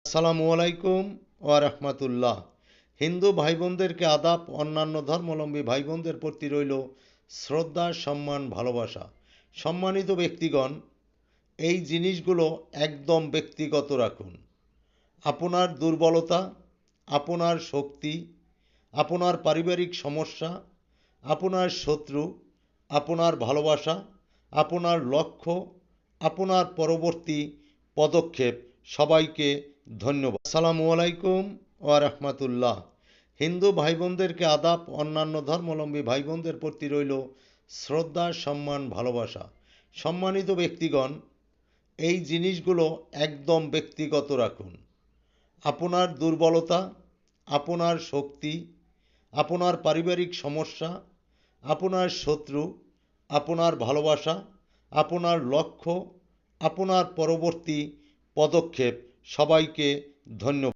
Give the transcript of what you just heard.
আসসালামু আলাইকুম ওয়া রাহমাতুল্লাহ। হিন্দু ভাই বোনদেরকে আদাব, অন্যান্য ধর্মাবলম্বী ভাই বোনদের প্রতি রইল শ্রদ্ধা, সম্মান, ভালোবাসা। সম্মানিত ব্যক্তিগণ, এই জিনিসগুলো একদম ব্যক্তিগত রাখুন। আপনার দুর্বলতা, আপনার শক্তি, আপনার পারিবারিক সমস্যা, আপনার শত্রু, আপনার ভালোবাসা, আপনার লক্ষ্য, আপনার পরবর্তী পদক্ষেপ। সবাইকে ধন্যবাদ। আসসালামু আলাইকুম ওয়া রাহমাতুল্লাহ। হিন্দু ভাই বোনদেরকে আদাব, অন্যান্য ধর্মাবলম্বী ভাই বোনদের প্রতি রইল শ্রদ্ধা, সম্মান, ভালোবাসা। সম্মানিত ব্যক্তিগণ, এই জিনিসগুলো একদম ব্যক্তিগত রাখুন। আপনার দুর্বলতা, আপনার শক্তি, আপনার পারিবারিক সমস্যা, আপনার শত্রু, আপনার ভালোবাসা, আপনার লক্ষ্য, আপনার পরবর্তী পদক্ষেপ। সবাইকে ধন্যবাদ।